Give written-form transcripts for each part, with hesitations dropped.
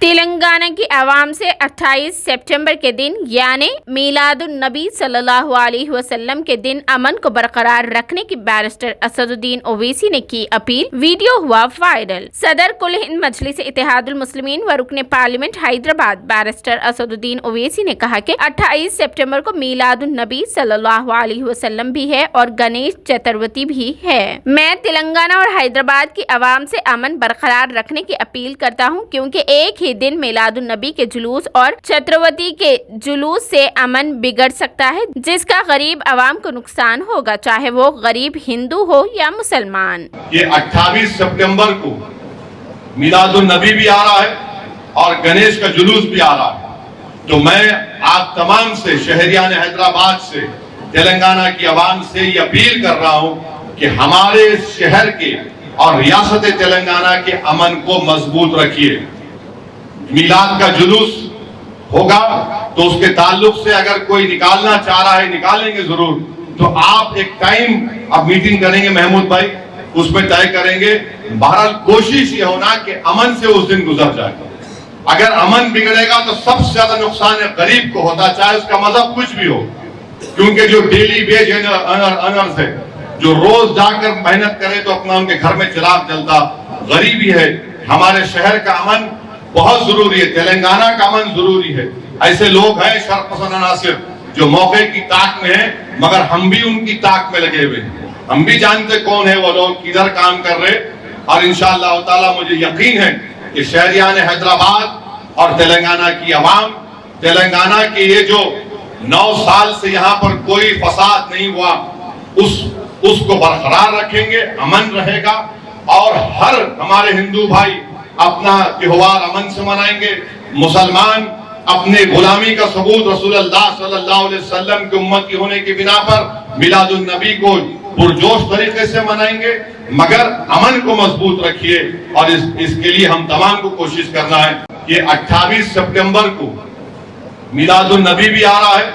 تلنگانہ کی عوام سے 28 سپٹمبر کے دن یعنی میلاد النبی صلی اللہ علیہ وسلم کے دن امن کو برقرار رکھنے کی بیرسٹر اسد الدین اویسی نے کی اپیل، ویڈیو ہوا وائرل۔ صدر کل ہند مجلس اتحاد المسلمین و رکن پارلیمنٹ حیدرآباد بیرسٹر اسد الدین اویسی نے کہا کہ 28 سپٹمبر کو میلاد النبی صلی اللہ علیہ وسلم بھی ہے اور گنیش چتروتی بھی ہے۔ میں تلنگانہ اور حیدرآباد کی عوام سے امن برقرار رکھنے کی اپیل کرتا ہوں، کیونکہ ایک دن میلاد النبی کے جلوس اور چتروتی کے جلوس سے امن بگڑ سکتا ہے، جس کا غریب عوام کو نقصان ہوگا، چاہے وہ غریب ہندو ہو یا مسلمان۔ یہ 28 سپٹمبر کو میلاد النبی بھی آ رہا ہے اور گنیش کا جلوس بھی آ رہا ہے، تو میں آپ تمام سے، شہریان حیدرآباد سے، تلنگانہ کی عوام سے یہ اپیل کر رہا ہوں کہ ہمارے شہر کے اور ریاست تلنگانہ کے امن کو مضبوط رکھیے۔ میلاد کا جلوس ہوگا تو اس کے تعلق سے اگر کوئی نکالنا چاہ رہا ہے، نکالیں گے ضرور، تو آپ ایک ٹائم اب میٹنگ کریں گے محمود بھائی، اس میں طے کریں گے۔ بہرحال کوشش یہ ہونا کہ امن سے اس دن گزر جائے۔ اگر امن بگڑے گا تو سب سے زیادہ نقصان غریب کو ہوتا، چاہے اس کا مذہب کچھ بھی ہو، کیونکہ جو ڈیلی ویج ارنرز ہے، جو روز جا کر محنت کرے تو اپنا ان کے گھر میں چراغ جلتا، غریبی ہے۔ ہمارے شہر کا امن بہت ضروری ہے، تلنگانہ کا امن ضروری ہے۔ ایسے لوگ ہیں شرق پسند عناصر جو موقع کی طاق میں ہیں، مگر ہم بھی ان کی طاق میں لگے ہوئے ہیں، ہم بھی جانتے کون ہیں وہ لوگ، کدھر کام کر رہے، اور انشاءاللہ تعالی مجھے یقین ہے کہ شہریان حیدرآباد اور تلنگانہ کی عوام، تلنگانہ کے یہ جو 9 سال سے یہاں پر کوئی فساد نہیں ہوا، اس کو برقرار رکھیں گے، امن رہے گا، اور ہر ہمارے ہندو بھائی اپنا تہوار امن سے منائیں گے، مسلمان اپنے غلامی کا ثبوت رسول اللہ صلی اللہ علیہ وسلم کی امتی ہونے کی بنا پر میلاد النبی کو پرجوش طریقے سے منائیں گے، مگر امن کو مضبوط رکھیے، اور اس کے لیے ہم تمام کو کوشش کرنا ہے۔ یہ 28 سپٹمبر کو میلاد النبی بھی آ رہا ہے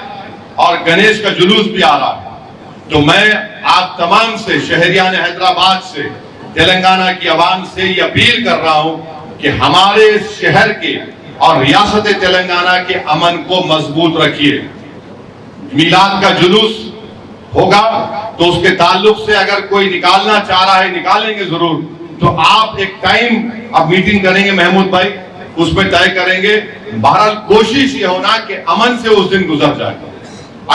اور گنیش کا جلوس بھی آ رہا ہے، تو میں آپ تمام سے، شہریان حیدرآباد سے، تلنگانہ کی عوام سے یہ اپیل کر رہا ہوں کہ ہمارے شہر کے اور ریاست تلنگانہ کے امن کو مضبوط رکھیے۔ میلاد کا جلوس ہوگا تو اس کے تعلق سے اگر کوئی نکالنا چاہ رہا ہے، نکالیں گے ضرور، تو آپ ایک ٹائم اب میٹنگ کریں گے محمود بھائی، اس میں طے کریں گے۔ بہرحال کوشش یہ ہونا کہ امن سے اس دن گزر جائے۔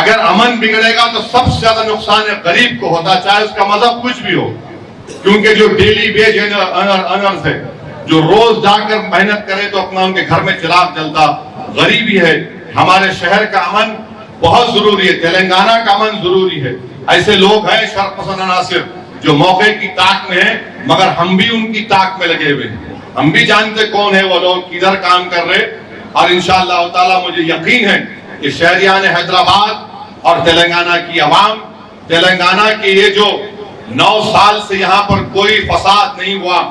اگر امن بگڑے گا تو سب سے زیادہ نقصان غریب کو ہوتا، چاہے اس کا مذہب کچھ بھی ہو، کیونکہ جو ڈیلی ویج ارنرز ہے، جو روز جا کر محنت کرے تو اپنا ان کے گھر میں چراغ جلتا، غریبی ہے۔ ہمارے شہر کا امن بہت ضروری ہے، تلنگانہ کا امن ضروری ہے۔ ایسے لوگ ہیں شرق پسند عناصر جو موقع کی طاق میں ہیں، مگر ہم بھی ان کی طاق میں لگے ہوئے ہیں، ہم بھی جانتے کون ہیں وہ لوگ، کدھر کام کر رہے، اور انشاءاللہ تعالی مجھے یقین ہے کہ شہریان حیدرآباد اور تلنگانہ کی عوام، تلنگانہ کے یہ جو 9 سال سے یہاں پر کوئی فساد نہیں ہوا،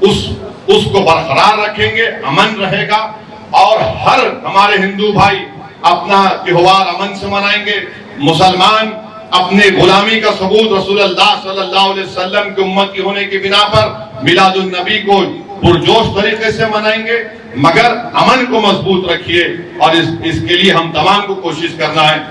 اس کو برقرار رکھیں گے، امن رہے گا، اور ہر ہمارے ہندو بھائی اپنا تہوار امن سے منائیں گے، مسلمان اپنے غلامی کا ثبوت رسول اللہ صلی اللہ علیہ وسلم کی امتی ہونے کی بنا پر میلاد النبی کو پرجوش طریقے سے منائیں گے، مگر امن کو مضبوط رکھیے، اور اس کے لیے ہم تمام کو کوشش کرنا ہے۔